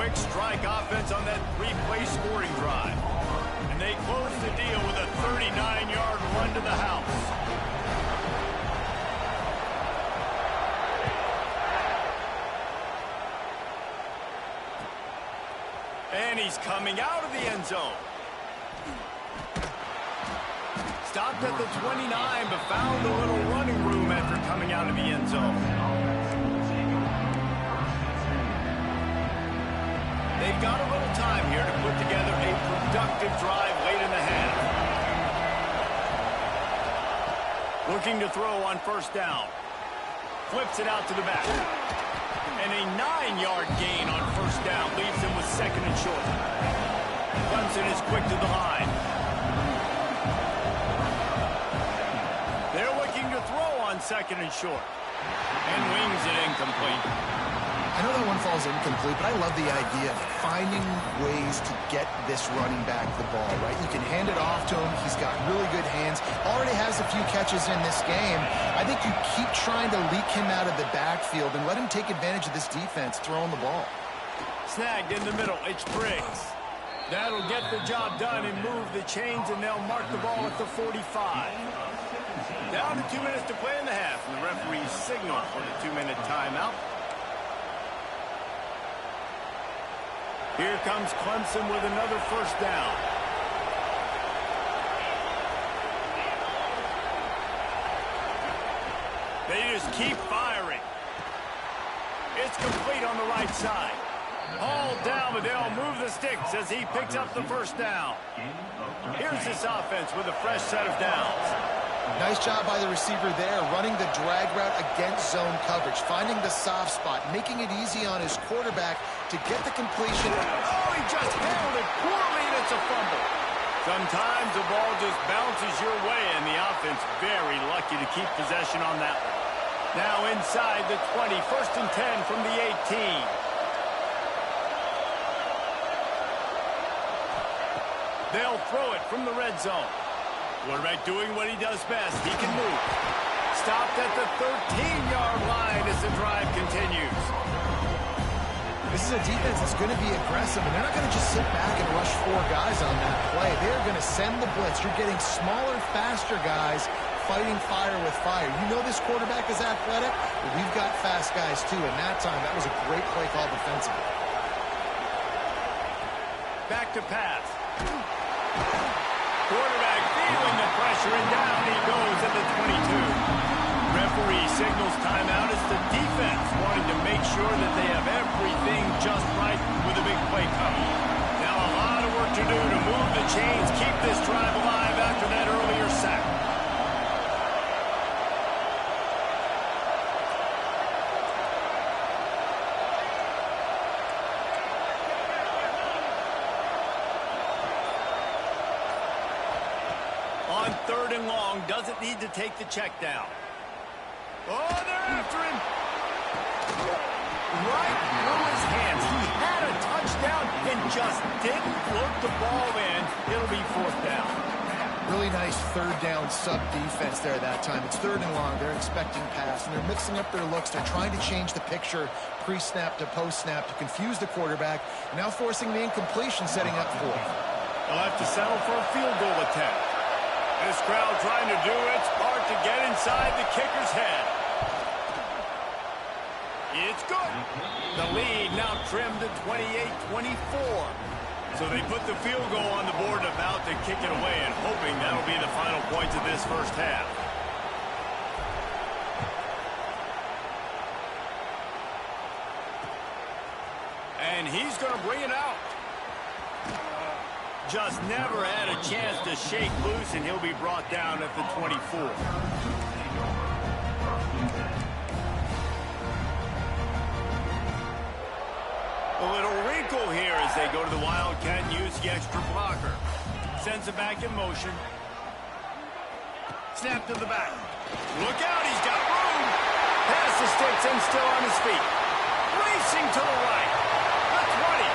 quick strike offense on that three-play scoring drive. And they close the deal with a 39-yard run to the house. And he's coming out of the end zone. Stopped at the 29, but found a little running room after coming out of the end zone. They've got a little time here to put together a productive drive late in the half. Looking to throw on first down. Flips it out to the back. And a 9-yard gain on first down leaves him with second and short. Clemson is quick to the line. They're looking to throw on second and short. And wings it incomplete. I know that one falls incomplete, but I love the idea of finding ways to get this running back the ball, right? You can hand it off to him. He's got really good hands. Already has a few catches in this game. I think you keep trying to leak him out of the backfield and let him take advantage of this defense throwing the ball. Snagged in the middle. It's Briggs. That'll get the job done and move the chains, and they'll mark the ball at the 45. Down to 2 minutes to play in the half, and the referee signal for the 2-minute timeout. Here comes Clemson with another first down. They just keep firing. It's complete on the right side. Hauled down, but they'll move the sticks as he picks up the first down. Here's this offense with a fresh set of downs. Nice job by the receiver there, running the drag route against zone coverage, finding the soft spot, making it easy on his quarterback to get the completion. Oh, he just handled it poorly, and it's a fumble. Sometimes the ball just bounces your way, and the offense very lucky to keep possession on that one. Now inside the 20, 1st and 10 from the 18. They'll throw it from the red zone. Quarterback doing what he does best. He can move. Stopped at the 13-yard line as the drive continues. This is a defense that's going to be aggressive, and they're not going to just sit back and rush 4 guys on that play. They're going to send the blitz. You're getting smaller, faster guys fighting fire with fire. You know this quarterback is athletic, but we've got fast guys too. And that time, that was a great play call defensively. Back to pass. Quarterback feeling the pressure, and down he goes at the 22. Referee signals timeout as the defense wanting to make sure that they have everything just right with a big play coming. Now a lot of work to do to move the chains, keep this drive alive after that earlier sack. On 3rd and long, doesn't need to take the check down. Oh, they're after him. Right through his hands. He had a touchdown and just didn't float the ball in. It'll be 4th down. Really nice 3rd down sub-defense there that time. It's 3rd and long. They're expecting pass, and they're mixing up their looks. They're trying to change the picture pre-snap to post-snap to confuse the quarterback, and now forcing the incompletion, setting up 4th. They'll have to settle for a field goal attempt. This crowd trying to do its part to get inside the kicker's head. It's good. The lead now trimmed to 28-24. So they put the field goal on the board and about to kick it away, and hoping that'll be the final points of this first half. And he's going to bring it out. Just never had a chance to shake loose, and he'll be brought down at the 24. A little wrinkle here as they go to the Wildcat and use the extra blocker. Sends it back in motion. Snap to the back. Look out, he's got room. Pass the sticks and still on his feet. Racing to the right. The 20.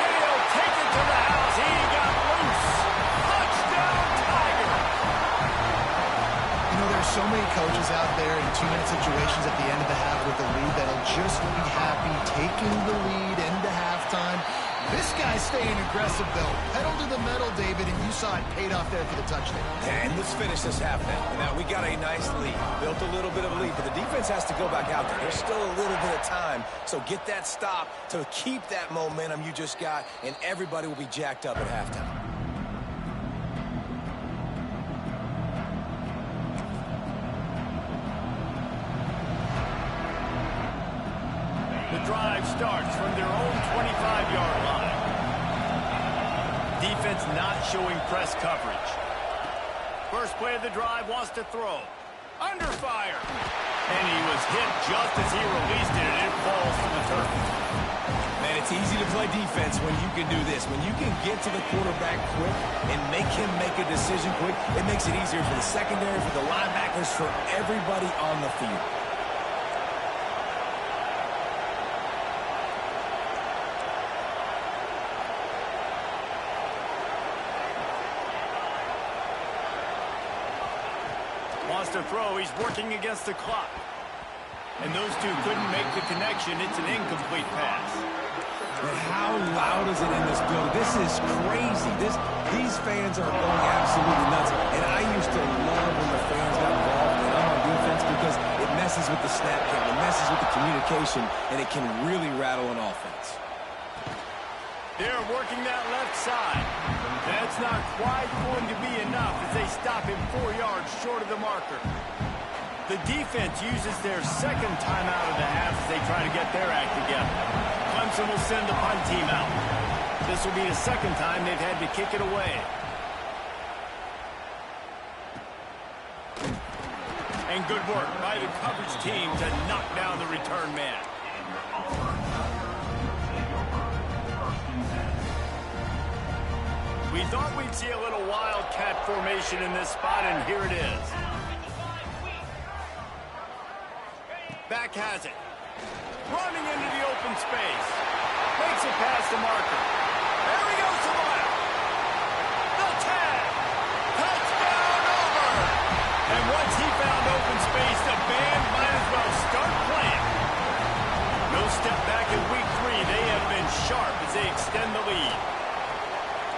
And he'll take it to the house. He got loose. Touchdown, Tiger. You know, there's so many coaches out there in 2-minute situations at the end of the half with the lead that'll just be happy, take taking the lead into halftime. This guy's staying aggressive, though. Pedal to the metal, David, and you saw it paid off there for the touchdown. And let's finish this half now. Now, we got a nice lead. Built a little bit of a lead, but the defense has to go back out there. There's still a little bit of time, so get that stop to keep that momentum you just got, and everybody will be jacked up at halftime. The drive starts from their own 25-yard line. Defense not showing press coverage. First play of the drive, wants to throw. Under fire. And he was hit just as he released it, and it falls to the turf. Man, it's easy to play defense when you can do this. When you can get to the quarterback quick and make him make a decision quick, it makes it easier for the secondary, for the linebackers, for everybody on the field. Wants to throw. He's working against the clock. And those two couldn't make the connection. It's an incomplete pass. And how loud is it in this building? This is crazy. These fans are going absolutely nuts. And I used to love when the fans got involved and I'm on defense because it messes with the snap count. It messes with the communication, and it can really rattle an offense. They're working that left side. That's not quite going to be enough as they stop him 4 yards short of the marker. The defense uses their second timeout of the half as they try to get their act together. Clemson will send the punt team out. This will be the second time they've had to kick it away. And good work by the coverage team to knock down the return man. We thought we'd see a little wildcat formation in this spot, and here it is. Back has it. Running into the open space. Makes it past the marker. There he goes to the left. The tag. Touchdown over. And once he found open space, the band might as well start playing. No step back in week 3. They have been sharp as they extend the lead.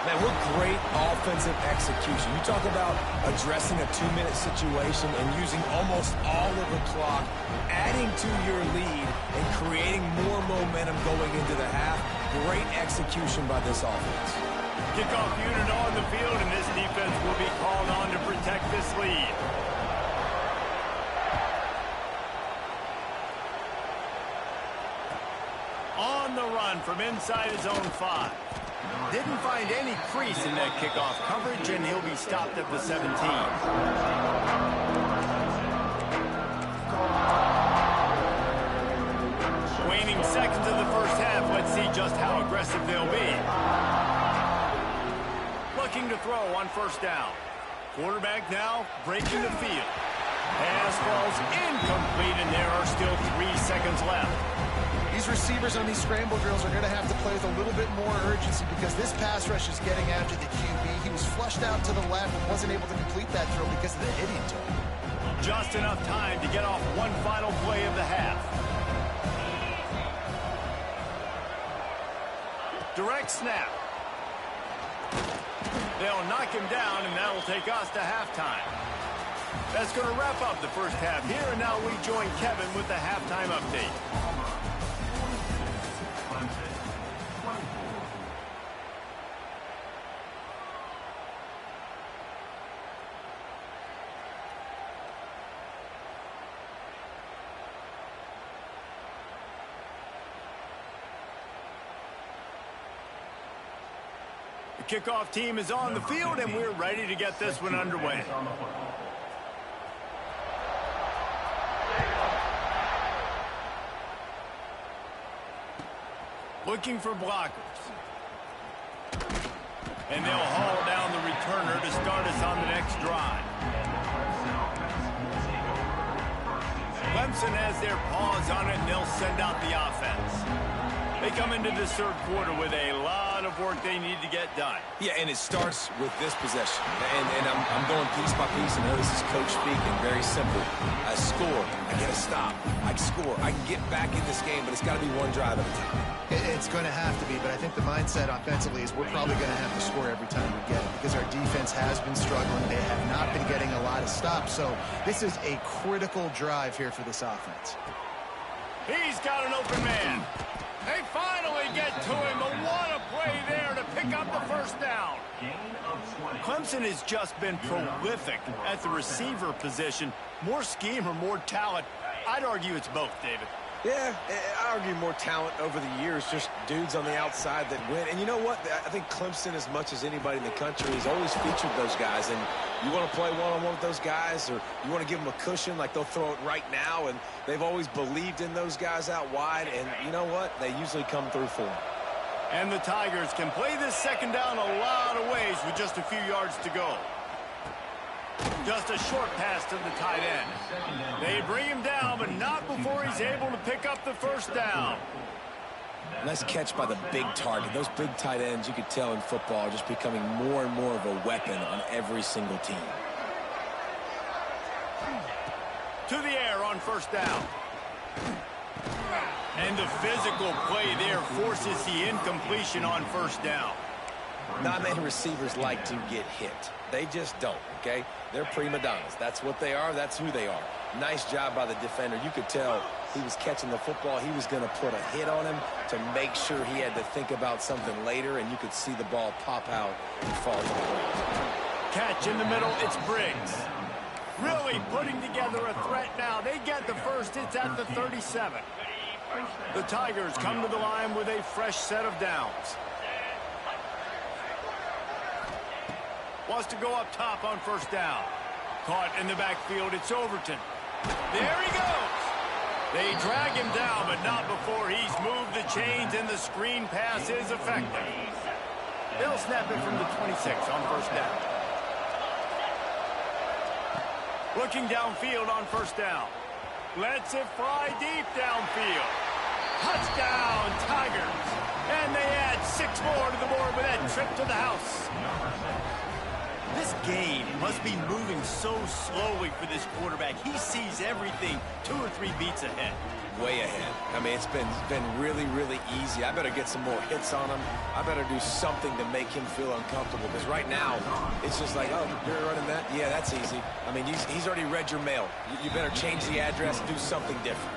Man, we're great offensive execution. You talk about addressing a 2-minute situation and using almost all of the clock, adding to your lead, and creating more momentum going into the half. Great execution by this offense. Kickoff unit on the field, and this defense will be called on to protect this lead. On the run from inside his own 5. Didn't find any crease in that kickoff coverage, and he'll be stopped at the 17. Waning seconds of the first half. Let's see just how aggressive they'll be. Looking to throw on first down. Quarterback now breaking the field. Pass falls incomplete, and there are still 3 seconds left. These receivers on these scramble drills are going to have to play with a little bit more urgency because this pass rush is getting after the QB. He was flushed out to the left and wasn't able to complete that throw because of the hit he took. Just enough time to get off one final play of the half. Direct snap. They'll knock him down, and that'll take us to halftime. That's going to wrap up the first half here, and now we join Kevin with the halftime update. The kickoff team is on the field, and we're ready to get this one underway. Looking for blockers. And they'll haul down the returner to start us on the next drive. Clemson has their paws on it, and they'll send out the offense. They come into this third quarter with a lot of work they need to get done. Yeah, and it starts with this possession. And I'm going piece by piece. I know this is coach speaking, very simple. I score, I get a stop, I score. I can get back in this game, but it's got to be one drive at a time. It's going to have to be, but I think the mindset offensively is we're probably going to have to score every time we get it because our defense has been struggling. They have not been getting a lot of stops, so this is a critical drive here for this offense. He's got an open man. They finally get to him, but what a play there to pick up the first down. Clemson has just been prolific at the receiver position. More scheme or more talent? I'd argue it's both, David. Yeah, I argue more talent over the years, just dudes on the outside that win. And you know what? I think Clemson, as much as anybody in the country, has always featured those guys. And you want to play one-on-one with those guys, or you want to give them a cushion like they'll throw it right now. And they've always believed in those guys out wide. And you know what? They usually come through for them. And the Tigers can play this second down a lot of ways with just a few yards to go. Just a short pass to the tight end. They bring him down, but not before he's able to pick up the first down. Nice catch by the big target. Those big tight ends, you could tell in football, are just becoming more and more of a weapon on every single team. To the air on first down. And the physical play there forces the incompletion on first down. Not many receivers like to get hit. They just don't, okay? They're prima donnas. That's what they are. That's who they are. Nice job by the defender. You could tell he was catching the football. He was going to put a hit on him to make sure he had to think about something later, and you could see the ball pop out and fall to the ground. Catch in the middle. It's Briggs. Really putting together a threat now. They get the first. It's at the 37. The Tigers come to the line with a fresh set of downs. Wants to go up top on first down. Caught in the backfield, it's Overton. There he goes. They drag him down, but not before he's moved the chains, and the screen pass is effective. They'll snap it from the 26 on first down. Looking downfield on first down. Lets it fly deep downfield. Touchdown, Tigers. And they add 6 more to the board with that trip to the house. This game must be moving so slowly for this quarterback. He sees everything 2 or 3 beats ahead. Way ahead. I mean, it's been really, really easy. I better get some more hits on him. I better do something to make him feel uncomfortable. Because right now, it's just like, oh, you're running that? Yeah, that's easy. I mean, he's already read your mail. You better change the address and do something different.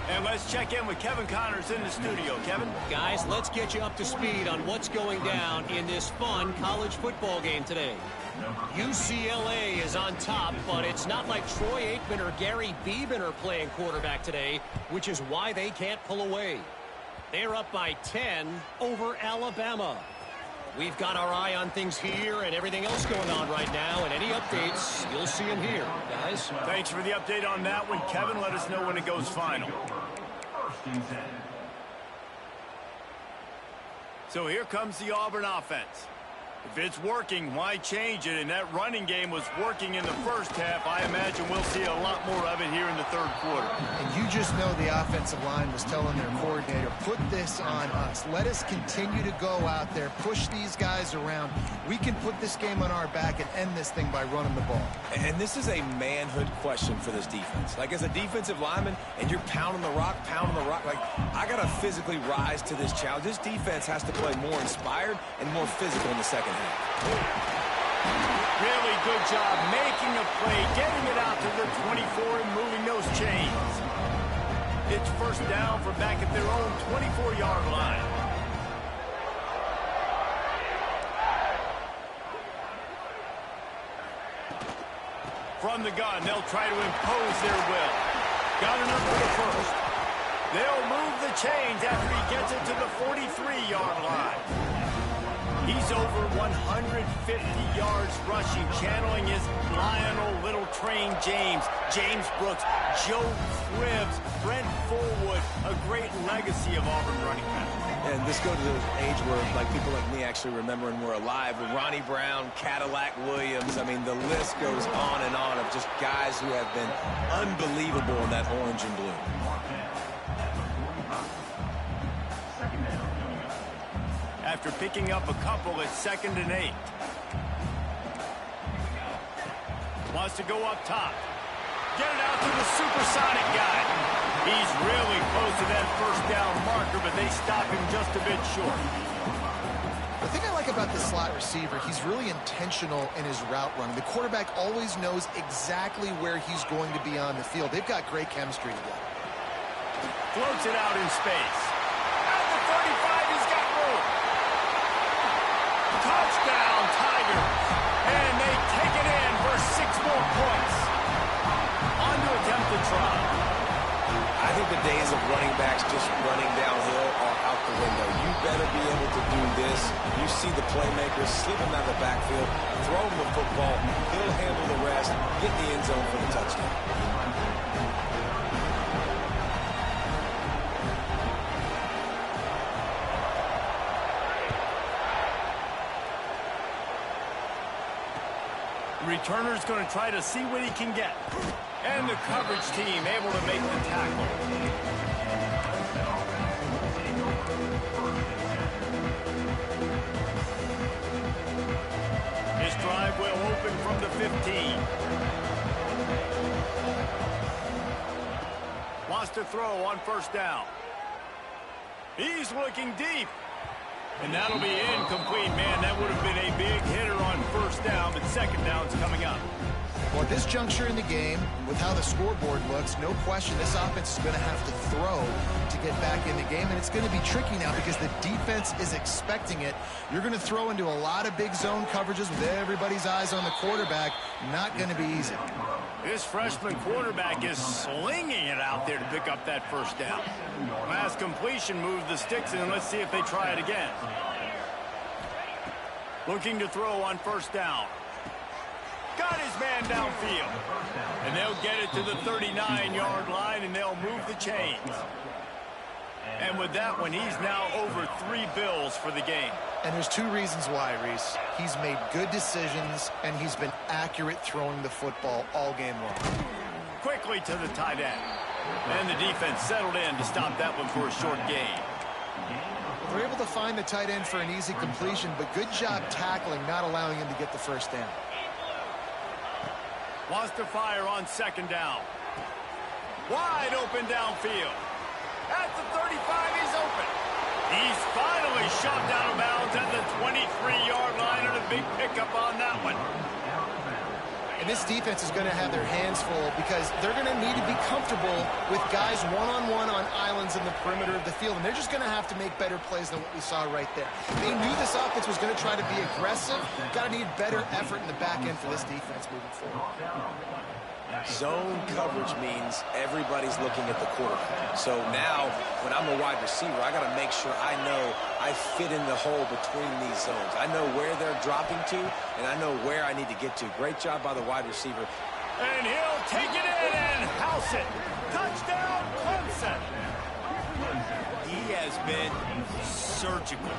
And let's check in with Kevin Connors in the studio. Kevin? Guys, let's get you up to speed on what's going down in this fun college football game today. UCLA is on top, but it's not like Troy Aikman or Gary Beeman are playing quarterback today, which is why they can't pull away. They're up by 10 over Alabama. We've got our eye on things here and everything else going on right now, and any updates, you'll see them here, guys. Thanks for the update on that one, Kevin. Let us know when it goes final. So here comes the Auburn offense. If it's working, why change it? And that running game was working in the first half. I imagine we'll see a lot more of it here in the third quarter. And you just know the offensive line was telling their coordinator, put this on us. Let us continue to go out there, push these guys around. We can put this game on our back and end this thing by running the ball. And this is a manhood question for this defense. Like, as a defensive lineman, and you're pounding the rock, like, I got to physically rise to this challenge. This defense has to play more inspired and more physical in the second half. Really good job making a play, getting it out to the 24 and moving those chains. It's first down from back at their own 24-yard line. From the gun, they'll try to impose their will. Got enough for the first. They'll move the chains after he gets it to the 43-yard line. He's over 150 yards rushing, channeling his Lionel Little Train James, James Brooks, Joe Cribbs, Brent Fullwood, a great legacy of Auburn running backs. And this goes to the age where, like, people like me actually remember and were alive with Ronnie Brown, Cadillac Williams. I mean, the list goes on and on of just guys who have been unbelievable in that orange and blue. after picking up a couple at 2nd and 8. Wants to go up top. Get it out to the supersonic guy. He's really close to that first down marker, but they stop him just a bit short. The thing I like about the slot receiver, he's really intentional in his route running. The quarterback always knows exactly where he's going to be on the field. They've got great chemistry together. Floats it out in space. At the 35, he's got room. Touchdown, Tigers. And they take it in for 6 more points. On to attempt the try. I think the days of running backs just running downhill are out the window. You better be able to do this. You see the playmakers slip him out of the backfield, throw him the football, he'll handle the rest, get in the end zone for the touchdown. Returner's going to try to see what he can get. And the coverage team able to make the tackle. This drive will open from the 15. Wants to throw on 1st down. He's looking deep. And that'll be incomplete, man. That would have been a big hitter on 1st down, but 2nd down's coming up. Well, at this juncture in the game, with how the scoreboard looks, no question this offense is going to have to throw to get back in the game, and it's going to be tricky now because the defense is expecting it. You're going to throw into a lot of big zone coverages with everybody's eyes on the quarterback. Not going to be easy. This freshman quarterback is slinging it out there to pick up that 1st down. Last completion moved the sticks in. Let's see if they try it again. Looking to throw on 1st down. Got his man downfield. And they'll get it to the 39-yard line, and they'll move the chains. And with that one, he's now over 3 bills for the game. And there's 2 reasons why, Reese. He's made good decisions, and he's been accurate throwing the football all game long. Quickly to the tight end. And the defense settled in to stop that one for a short gain. They're able to find the tight end for an easy completion, but good job tackling, not allowing him to get the 1st down. Wants to fire on 2nd down. Wide open downfield. At the 35, he's open. He's finally shoved out of bounds at the 23-yard line, and a big pickup on that one. And this defense is going to have their hands full because they're going to need to be comfortable with guys one-on-one on islands in the perimeter of the field, and they're just going to have to make better plays than what we saw right there. They knew this offense was going to try to be aggressive. Got to need better effort in the back end for this defense moving forward. Zone coverage means everybody's looking at the quarterback. So now, when I'm a wide receiver, I got to make sure I know I fit in the hole between these zones. I know where they're dropping to, and I know where I need to get to. Great job by the wide receiver. And he'll take it in and house it. Touchdown, Clemson. He has been surgical.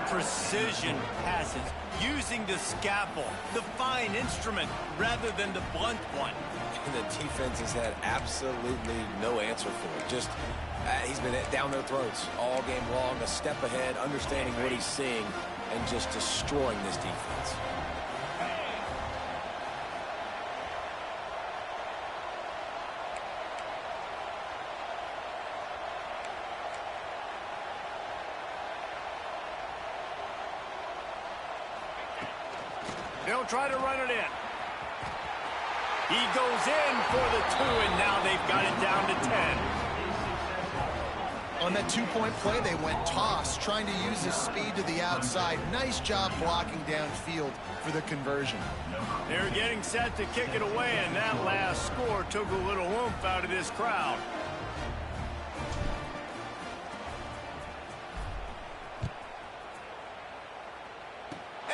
Precision passes. Using the scalpel, the fine instrument, rather than the blunt one. And the defense has had absolutely no answer for it. Just, he's been down their throats all game long, a step ahead, understanding what he's seeing, and just destroying this defense. They'll try to run it in. He goes in for the 2, and now they've got it down to 10. On that 2-point play, they went toss, trying to use his speed to the outside. Nice job blocking downfield for the conversion. They're getting set to kick it away, and that last score took a little oomph out of this crowd.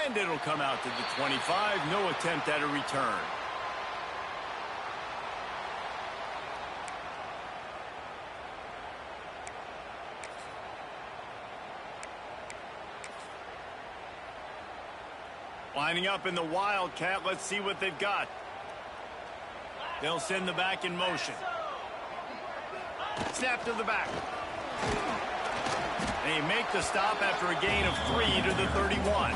And it'll come out to the 25. No attempt at a return. Lining up in the Wildcat. Let's see what they've got. They'll send the back in motion. Snap to the back. They make the stop after a gain of 3 to the 31.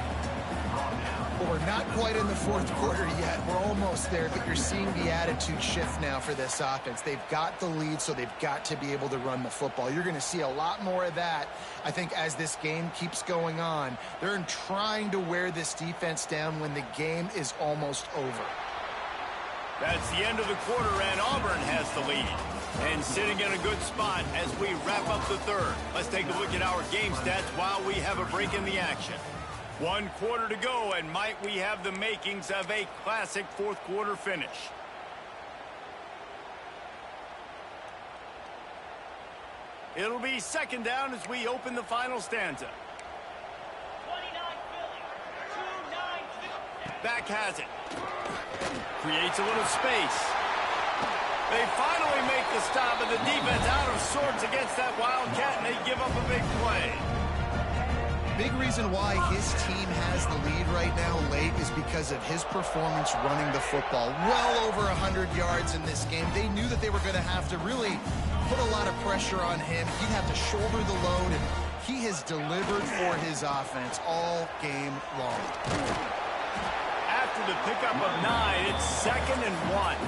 Well, we're not quite in the fourth quarter yet. We're almost there, but you're seeing the attitude shift now for this offense. They've got the lead, so they've got to be able to run the football. You're going to see a lot more of that, I think, as this game keeps going on. They're trying to wear this defense down when the game is almost over. That's the end of the quarter, and Auburn has the lead. And sitting in a good spot as we wrap up the third. Let's take a look at our game stats while we have a break in the action. 1 quarter to go, and might we have the makings of a classic fourth quarter finish. It'll be second down as we open the final stanza. Back has it. Creates a little space. They finally make the stop, and the defense out of sorts against that Wildcat, and they give up a big play. Big reason why his team has the lead right now late is because of his performance running the football. Well over 100 yards in this game. They knew that they were going to have to really put a lot of pressure on him. He'd have to shoulder the load, and he has delivered for his offense all game long. After the pickup of 9, it's 2nd and 1.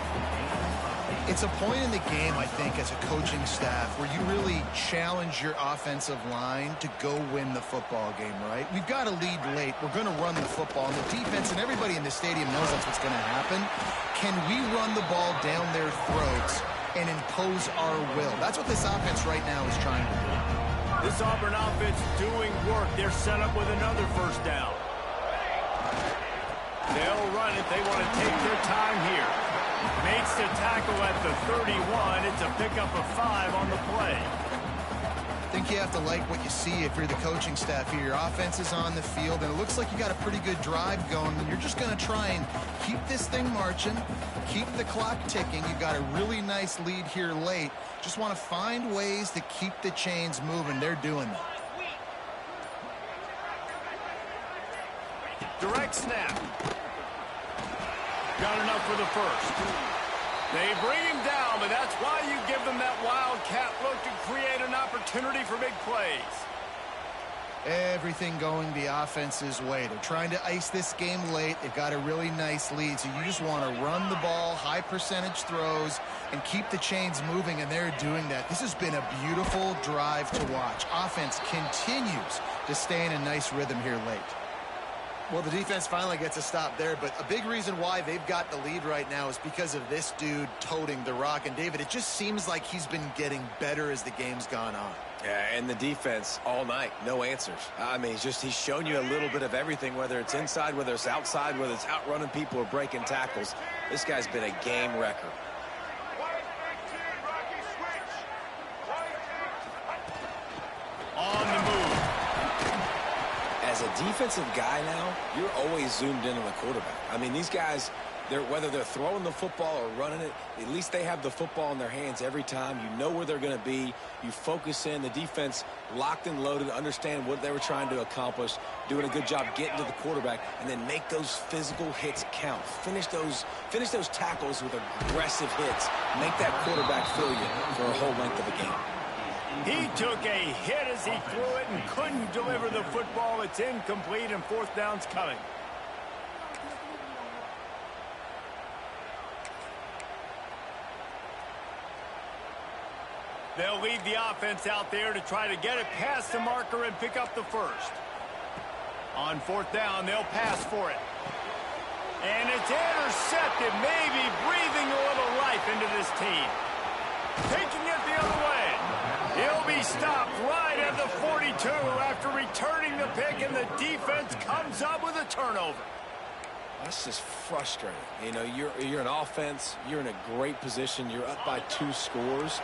It's a point in the game, I think, as a coaching staff where you really challenge your offensive line to go win the football game, right? We've got a lead late. We're going to run the football. And the defense and everybody in the stadium knows that's what's going to happen. Can we run the ball down their throats and impose our will? That's what this offense right now is trying to do. This Auburn offense doing work. They're set up with another first down. They'll run it. They want to take their time here. Makes the tackle at the 31. It's a pickup of 5 on the play. I think you have to like what you see if you're the coaching staff here. Your offense is on the field, and it looks like you got a pretty good drive going, and you're just going to try and keep this thing marching, keep the clock ticking. You've got a really nice lead here late. Just want to find ways to keep the chains moving. They're doing that. Direct snap. Got enough for the first. They bring him down, but that's why you give them that wildcat look to create an opportunity for big plays. Everything going the offense's way. They're trying to ice this game late. They've got a really nice lead, so you just want to run the ball, high percentage throws, and keep the chains moving, and they're doing that. This has been a beautiful drive to watch. Offense continues to stay in a nice rhythm here late. Well, the defense finally gets a stop there, but a big reason why they've got the lead right now is because of this dude toting the rock. And, David, it just seems like he's been getting better as the game's gone on. Yeah, and the defense all night, no answers. I mean, he's shown you a little bit of everything, whether it's inside, whether it's outside, whether it's outrunning people or breaking tackles. This guy's been a game wrecker. On the move. As a defensive guy now, you're always zoomed in on the quarterback. I mean, these guys, whether they're throwing the football or running it, at least they have the football in their hands every time. You know where they're going to be. You focus in. The defense locked and loaded, understand what they were trying to accomplish, doing a good job getting to the quarterback, and then make those physical hits count. Finish those tackles with aggressive hits. Make that quarterback feel you for a whole length of a game. He took a hit as he threw it and couldn't deliver the football. It's incomplete, and fourth down's coming. They'll leave the offense out there to try to get it past the marker and pick up the first. On fourth down, they'll pass for it. And it's intercepted, maybe breathing a little life into this team. Taking it the other way. He'll be stopped right at the 42 after returning the pick, and the defense comes up with a turnover. That's just frustrating. You know, you're an offense. You're in a great position. You're up by 2 scores.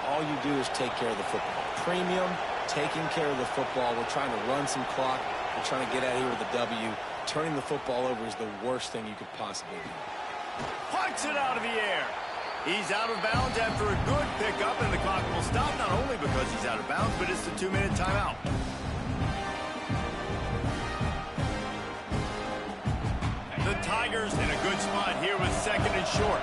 All you do is take care of the football. Premium, taking care of the football. We're trying to run some clock. We're trying to get out of here with a W. Turning the football over is the worst thing you could possibly do. Punts it out of the air. He's out of bounds after a good pickup, and the clock will stop not only because he's out of bounds, but it's the 2-minute timeout. The Tigers in a good spot here with 2nd and short.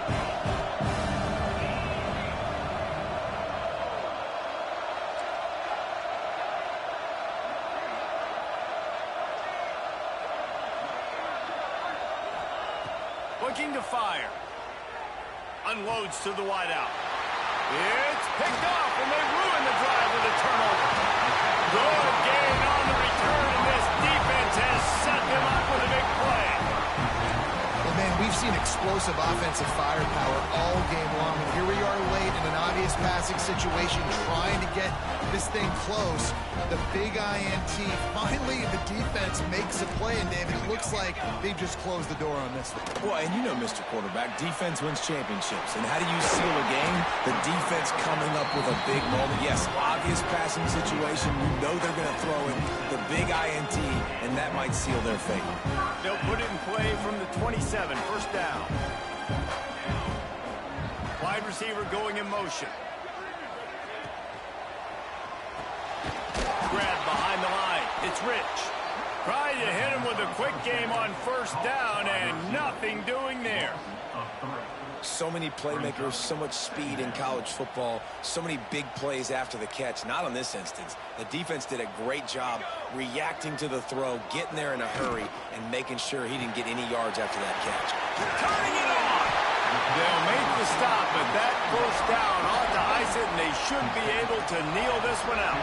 Looking to fire. Unloads to the wideout. It's picked off, and they ruin the drive with a turnover. Good gain on the return, and this defense has set them up with a big play. Well, man, we've seen explosive offensive firepower all game long, and here we are late in an obvious passing situation trying to get this thing close. The big INT. Finally, the defense makes a play, and David, it looks like they've just closed the door on this one. Well, and you know, Mr. Quarterback, defense wins championships. And how do you seal a game? The defense coming up with a big moment. Yes, obvious passing situation. You know they're going to throw it. The big INT, and that might seal their fate. They'll put it in play from the 27, first down. Wide receiver going in motion. Grab behind the line. It's Rich. Trying to hit him with a quick game on first down, and nothing doing there. So many playmakers, so much speed in college football, so many big plays after the catch. Not in this instance. The defense did a great job reacting to the throw, getting there in a hurry, and making sure he didn't get any yards after that catch. Turning it on. They'll make the stop, but that first down ought to ice it, and they should be able to kneel this one out.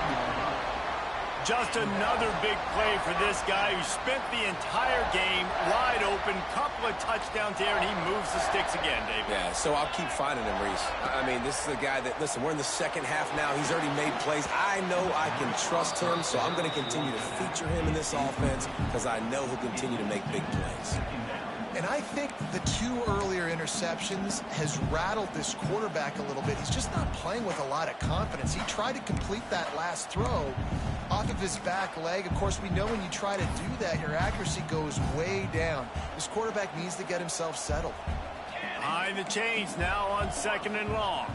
Just another big play for this guy who spent the entire game wide open, couple of touchdowns there, and he moves the sticks again, David. Yeah, so I'll keep finding him, Reese. I mean, this is a guy that, listen, we're in the second half now. He's already made plays. I know I can trust him, so I'm going to continue to feature him in this offense because I know he'll continue to make big plays. And I think the two earlier interceptions has rattled this quarterback a little bit. He's just not playing with a lot of confidence. He tried to complete that last throw off of his back leg. Of course, we know when you try to do that, your accuracy goes way down. This quarterback needs to get himself settled. Behind the chains now on second and long.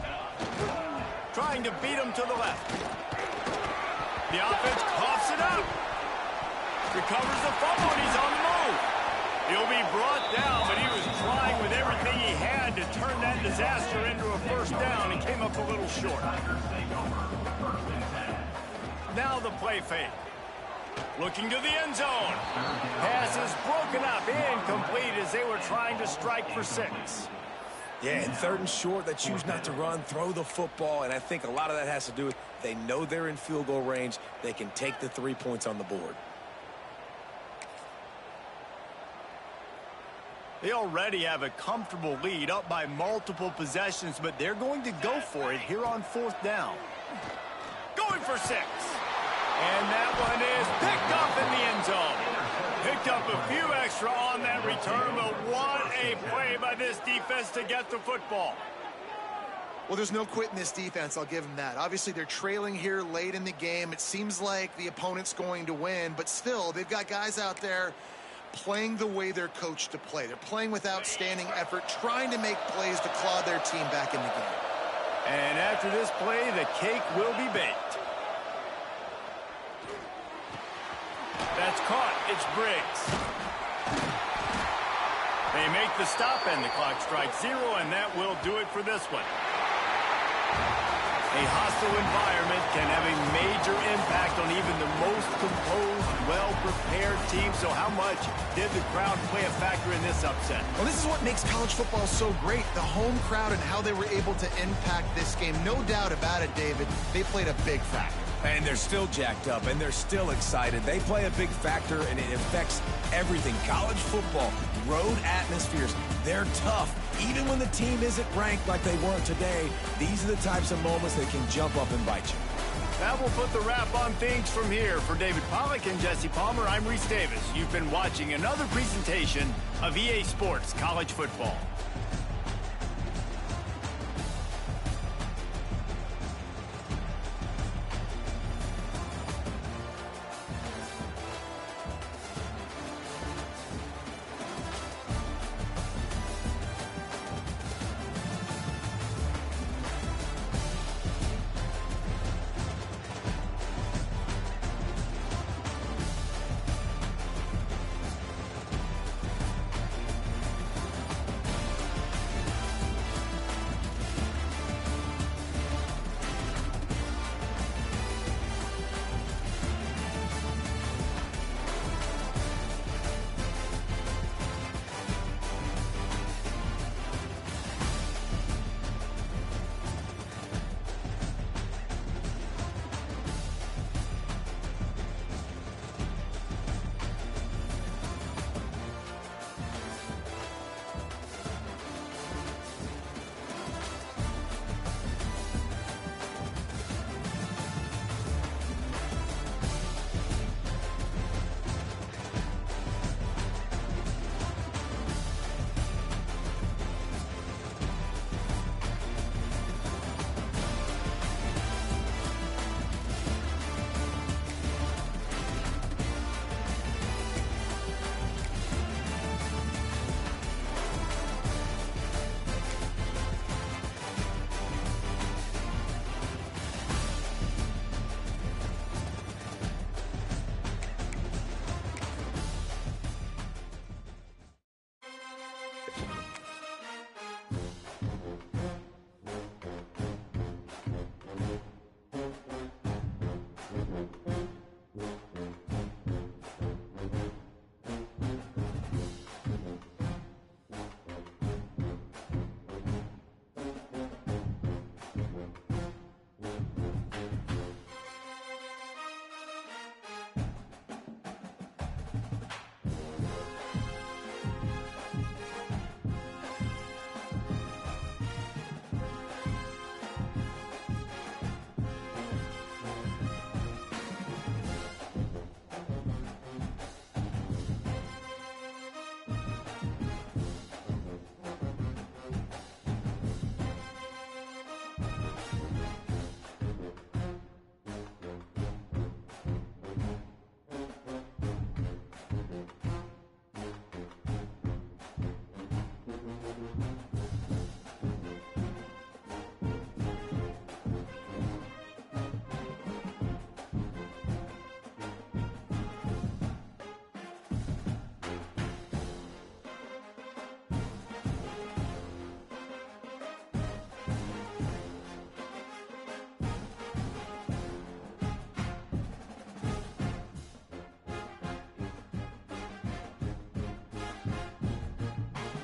Trying to beat him to the left. The offense coughs it up. Recovers the fumble, and he's on the move. He'll be brought down, but he was trying with everything he had to turn that disaster into a first down and came up a little short. Now the play fake. Looking to the end zone. Pass is broken up, incomplete as they were trying to strike for 6. Yeah, and third and short, they choose not to run, throw the football, and I think a lot of that has to do with they know they're in field goal range. They can take the 3 points on the board. They already have a comfortable lead up by multiple possessions, but they're going to go for it here on fourth down. Going for 6. And that one is picked up in the end zone. Picked up a few extra on that return, but what a play by this defense to get the football. Well, there's no quitting this defense, I'll give them that. Obviously, they're trailing here late in the game. It seems like the opponent's going to win, but still, they've got guys out there playing the way they're coached to play. They're playing with outstanding effort, trying to make plays to claw their team back in the game. And after this play, the cake will be baked. That's caught. It's Briggs. They make the stop, and the clock strikes 0, and that will do it for this one. A hostile environment can have a major impact on even the most composed, well-prepared team. So how much did the crowd play a factor in this upset? Well, this is what makes college football so great, the home crowd and how they were able to impact this game. No doubt about it, David, they played a big factor. And they're still jacked up, and they're still excited. They play a big factor, and it affects everything. College football, road atmospheres, they're tough. Even when the team isn't ranked like they weren't today, these are the types of moments that can jump up and bite you. That will put the wrap on things from here. For David Pollack and Jesse Palmer, I'm Reese Davis. You've been watching another presentation of EA Sports College Football.